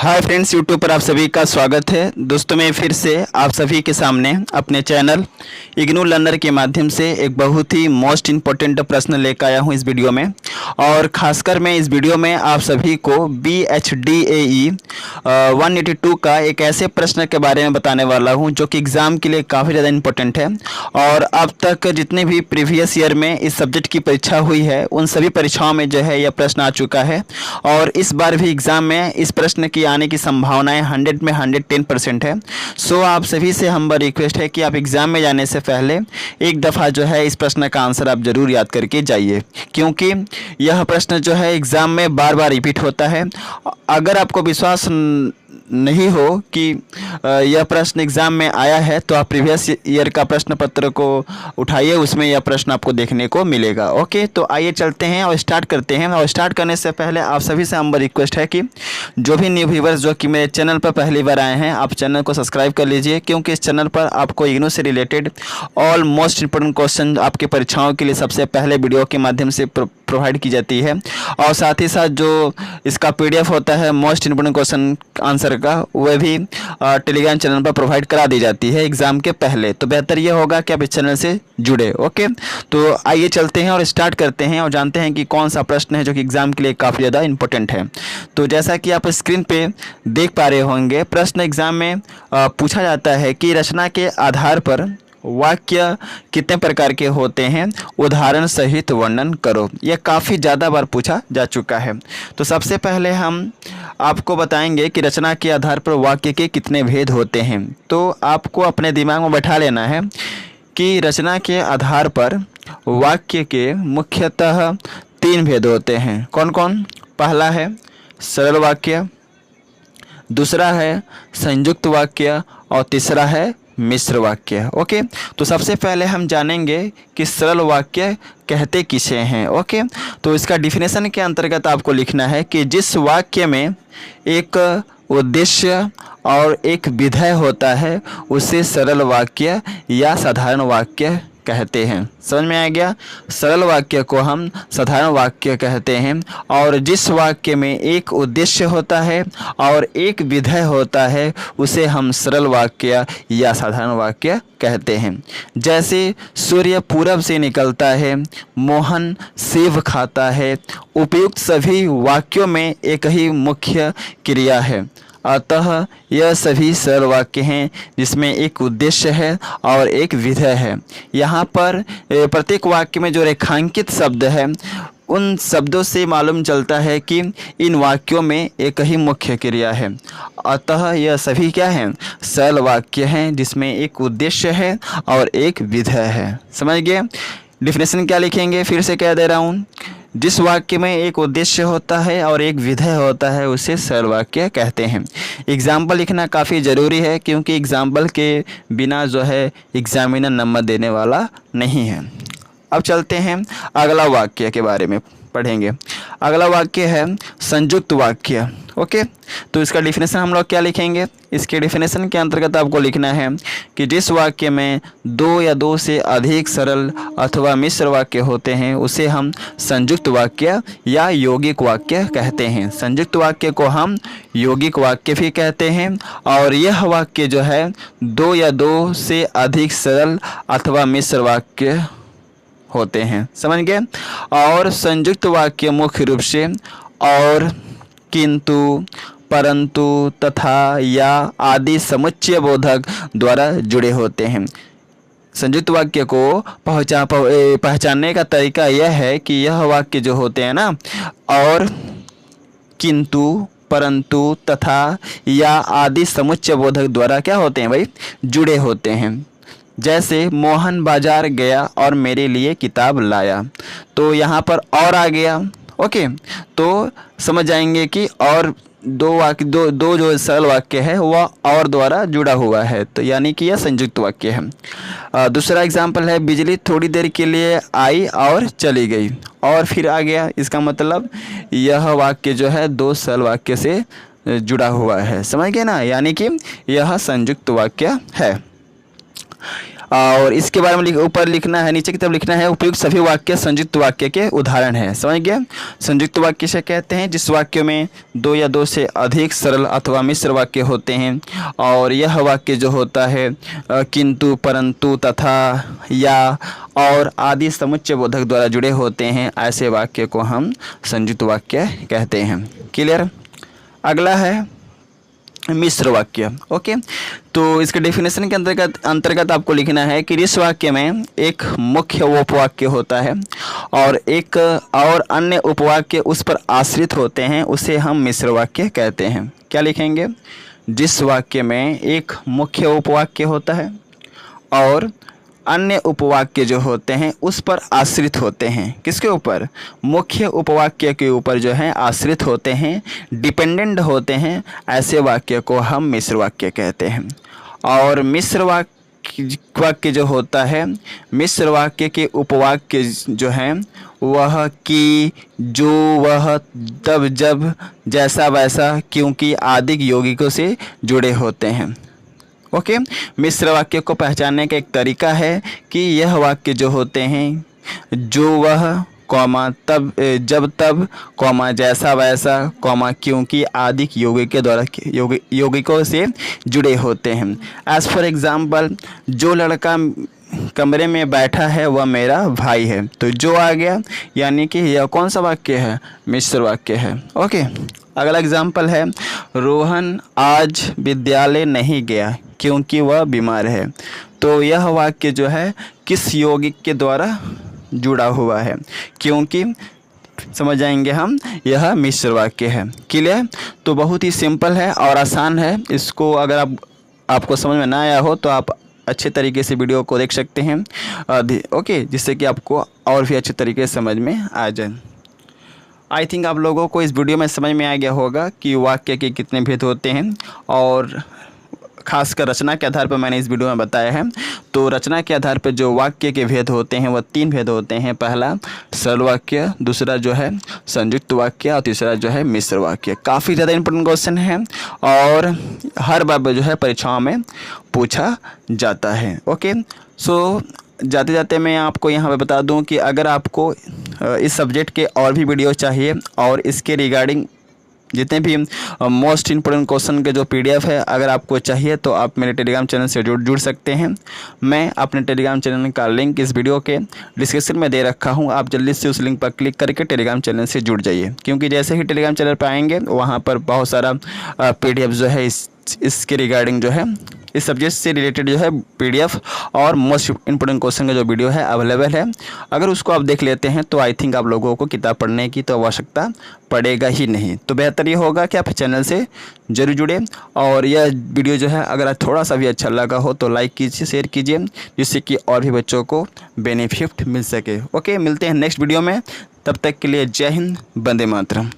Hi friends, YouTube पर आप सभी का स्वागत है। दोस्तों, मैं फिर से आप सभी के सामने अपने चैनल इग्नू लर्नर के माध्यम से एक बहुत ही मोस्ट इम्पोर्टेंट प्रश्न लेकर आया हूं इस वीडियो में। और ख़ासकर मैं इस वीडियो में आप सभी को BHDAE 182 का एक ऐसे प्रश्न के बारे में बताने वाला हूं जो कि एग्ज़ाम के लिए काफ़ी ज़्यादा इम्पोर्टेंट है। और अब तक जितने भी प्रीवियस ईयर में इस सब्जेक्ट की परीक्षा हुई है उन सभी परीक्षाओं में जो है यह प्रश्न आ चुका है। और इस बार भी एग्ज़ाम में इस प्रश्न की आने की संभावनाएं 100 में 110% है। सो आप सभी से हम्बल रिक्वेस्ट है कि आप एग्ज़ाम में जाने से पहले एक दफ़ा जो है इस प्रश्न का आंसर आप ज़रूर याद करके जाइए, क्योंकि यह प्रश्न जो है एग्ज़ाम में बार बार रिपीट होता है। अगर आपको विश्वास नहीं हो कि यह प्रश्न एग्ज़ाम में आया है तो आप प्रीवियस ईयर का प्रश्न पत्र को उठाइए, उसमें यह प्रश्न आपको देखने को मिलेगा। ओके, तो आइए चलते हैं और स्टार्ट करते हैं। और स्टार्ट करने से पहले आप सभी से हम्बल रिक्वेस्ट है कि जो भी न्यू व्यूवर्स जो कि मेरे चैनल पर पहली बार आए हैं, आप चैनल को सब्सक्राइब कर लीजिए, क्योंकि इस चैनल पर आपको इग्नू से related all most important question आपकी परीक्षाओं के लिए सबसे पहले वीडियो के माध्यम से प्रोवाइड की जाती है। और साथ ही साथ जो इसका PDF होता है मोस्ट इंपोर्टेंट क्वेश्चन आंसर का, वह भी टेलीग्राम चैनल पर प्रोवाइड करा दी जाती है एग्ज़ाम के पहले। तो बेहतर यह होगा कि आप इस चैनल से जुड़े। ओके, तो आइए चलते हैं और स्टार्ट करते हैं और जानते हैं कि कौन सा प्रश्न है जो कि एग्ज़ाम के लिए काफ़ी ज़्यादा इंपॉर्टेंट है। तो जैसा कि आप स्क्रीन पे देख पा रहे होंगे, प्रश्न एग्ज़ाम में पूछा जाता है कि रचना के आधार पर वाक्य कितने प्रकार के होते हैं, उदाहरण सहित वर्णन करो। यह काफ़ी ज़्यादा बार पूछा जा चुका है। तो सबसे पहले हम आपको बताएंगे कि रचना के आधार पर वाक्य के कितने भेद होते हैं। तो आपको अपने दिमाग में बैठा लेना है कि रचना के आधार पर वाक्य के मुख्यतः 3 भेद होते हैं। कौन कौन? पहला है सरल वाक्य, दूसरा है संयुक्त वाक्य और तीसरा है मिश्र वाक्य। ओके, तो सबसे पहले हम जानेंगे कि सरल वाक्य कहते किसे हैं। ओके, तो इसका डिफिनेशन के अंतर्गत आपको लिखना है कि जिस वाक्य में एक उद्देश्य और एक विधेय होता है उसे सरल वाक्य या साधारण वाक्य कहते हैं। समझ में आ गया? सरल वाक्य को हम साधारण वाक्य कहते हैं। और जिस वाक्य में एक उद्देश्य होता है और एक विधेय होता है उसे हम सरल वाक्य या साधारण वाक्य कहते हैं। जैसे सूर्य पूरब से निकलता है, मोहन सेब खाता है। उपयुक्त सभी वाक्यों में एक ही मुख्य क्रिया है, अतः यह सभी सरल वाक्य हैं जिसमें एक उद्देश्य है और एक विधेय है। यहाँ पर प्रत्येक वाक्य में जो रेखांकित शब्द है उन शब्दों से मालूम चलता है कि इन वाक्यों में एक ही मुख्य क्रिया है, अतः यह सभी क्या हैं? सरल वाक्य हैं जिसमें एक उद्देश्य है और एक विधेय है। समझ गए? डिफिनेशन क्या लिखेंगे? फिर से कह दे रहा हूँ, जिस वाक्य में एक उद्देश्य होता है और एक विधेय होता है उसे सरल वाक्य कहते हैं। एग्जाम्पल लिखना काफ़ी ज़रूरी है, क्योंकि एग्जाम्पल के बिना जो है एग्जामिनर नंबर देने वाला नहीं है। अब चलते हैं अगला वाक्य के बारे में पढ़ेंगे। अगला वाक्य है संयुक्त वाक्य। ओके, तो इसका डिफिनेशन हम लोग क्या लिखेंगे? इसके डिफिनेशन के अंतर्गत आपको लिखना है कि जिस वाक्य में 2 या 2 से अधिक सरल अथवा मिश्र वाक्य होते हैं उसे हम संयुक्त वाक्य या यौगिक वाक्य कहते हैं। संयुक्त वाक्य को हम यौगिक वाक्य भी कहते हैं। और यह वाक्य जो है 2 या 2 से अधिक सरल अथवा मिश्र वाक्य होते हैं। समझ गए? और संयुक्त वाक्य मुख्य रूप से और, किंतु, परंतु, तथा, या आदि समुच्चय बोधक द्वारा जुड़े होते हैं। संयुक्त वाक्य को पहचानने का तरीका यह है कि यह वाक्य जो होते हैं ना, और, किंतु, परंतु, तथा, या आदि समुच्चय बोधक द्वारा क्या होते हैं भाई? जुड़े होते हैं। जैसे मोहन बाजार गया और मेरे लिए किताब लाया, तो यहाँ पर और आ गया। ओके, तो समझ जाएंगे कि और दो जो सरल वाक्य है वह और द्वारा जुड़ा हुआ है, तो यानी कि यह संयुक्त वाक्य है। दूसरा एग्जाम्पल है बिजली थोड़ी देर के लिए आई और चली गई, और फिर आ गया। इसका मतलब यह वाक्य जो है 2 सरल वाक्य से जुड़ा हुआ है। समझ गए ना? यानी कि यह संयुक्त वाक्य है। और इसके बारे में ऊपर लिखना है, नीचे की तरफ लिखना है उपयुक्त सभी वाक्य संयुक्त वाक्य के उदाहरण हैं। समझ गया? संयुक्त वाक्य से कहते हैं जिस वाक्य में दो या दो से अधिक सरल अथवा मिश्र वाक्य होते हैं और यह वाक्य जो होता है किंतु, परंतु, तथा, या और आदि समुच्चय बोधक द्वारा जुड़े होते हैं, ऐसे वाक्य को हम संयुक्त वाक्य कहते हैं। क्लियर? अगला है मिश्र वाक्य। ओके, तो इसके डेफिनेशन के अंतर्गत आपको लिखना है कि इस वाक्य में एक मुख्य उपवाक्य होता है और एक और अन्य उपवाक्य उस पर आश्रित होते हैं, उसे हम मिश्र वाक्य कहते हैं। क्या लिखेंगे? जिस वाक्य में एक मुख्य उपवाक्य होता है और अन्य उपवाक्य जो होते हैं उस पर आश्रित होते हैं। किसके ऊपर? मुख्य उपवाक्य के ऊपर जो है आश्रित होते हैं, डिपेंडेंट होते हैं, ऐसे वाक्य को हम मिश्र वाक्य कहते हैं। और मिश्र वाक्य जो होता है, मिश्र वाक्य के उपवाक्य जो हैं वह कि, जो, वह, तब, जब, जैसा, वैसा, क्योंकि आदि यौगिकों से जुड़े होते हैं। ओके, मिश्र वाक्य को पहचानने का एक तरीका है कि यह वाक्य जो होते हैं जो, वह, कॉमा, तब, जब, तब, कॉमा, जैसा, वैसा, कॉमा, क्योंकि आदि यौगिकों से जुड़े होते हैं। एज फॉर एग्जाम्पल, जो लड़का कमरे में बैठा है वह मेरा भाई है, तो जो आ गया, यानी कि यह कौन सा वाक्य है? मिश्र वाक्य है। ओके, अगला एग्जाम्पल है रोहन आज विद्यालय नहीं गया क्योंकि वह बीमार है, तो यह वाक्य जो है किस यौगिक के द्वारा जुड़ा हुआ है? क्योंकि समझ जाएंगे हम, यह मिश्र वाक्य है। क्लियर? तो बहुत ही सिंपल है और आसान है। इसको अगर आपको समझ में ना आया हो तो आप अच्छे तरीके से वीडियो को देख सकते हैं, ओके, जिससे कि आपको और भी अच्छे तरीके से समझ में आ जाए। आई थिंक आप लोगों को इस वीडियो में समझ में आ गया होगा कि वाक्य के कितने भेद होते हैं और खासकर रचना के आधार पर मैंने इस वीडियो में बताया है। तो रचना के आधार पर जो वाक्य के भेद होते हैं वह 3 भेद होते हैं। पहला सरल वाक्य, दूसरा जो है संयुक्त वाक्य और तीसरा जो है मिश्र वाक्य। काफ़ी ज़्यादा इंपॉर्टेंट क्वेश्चन है और हर बार जो है परीक्षाओं में पूछा जाता है। ओके, सो जाते जाते मैं आपको यहाँ पे बता दूँ कि अगर आपको इस सब्जेक्ट के और भी वीडियो चाहिए और इसके रिगार्डिंग जितने भी मोस्ट इंपोर्टेंट क्वेश्चन के जो PDF है अगर आपको चाहिए तो आप मेरे टेलीग्राम चैनल से जुड़ सकते हैं। मैं अपने टेलीग्राम चैनल का लिंक इस वीडियो के डिस्क्रिप्शन में दे रखा हूं, आप जल्दी से उस लिंक पर क्लिक करके टेलीग्राम चैनल से जुड़ जाइए, क्योंकि जैसे ही टेलीग्राम चैनल पर आएंगे वहां पर बहुत सारा PDF जो है इसके रिगार्डिंग जो है इस सब्जेक्ट से रिलेटेड जो है PDF और मोस्ट इंपोर्टेंट क्वेश्चन का जो वीडियो है अवेलेबल है। अगर उसको आप देख लेते हैं तो आई थिंक आप लोगों को किताब पढ़ने की तो आवश्यकता पड़ेगा ही नहीं। तो बेहतर ये होगा कि आप चैनल से जरूर जुड़े और यह वीडियो जो है अगर थोड़ा सा भी अच्छा लगा हो तो लाइक कीजिए, शेयर कीजिए, जिससे कि और भी बच्चों को बेनिफिट मिल सके। ओके, मिलते हैं नेक्स्ट वीडियो में, तब तक के लिए जय हिंद, वंदे मातरम।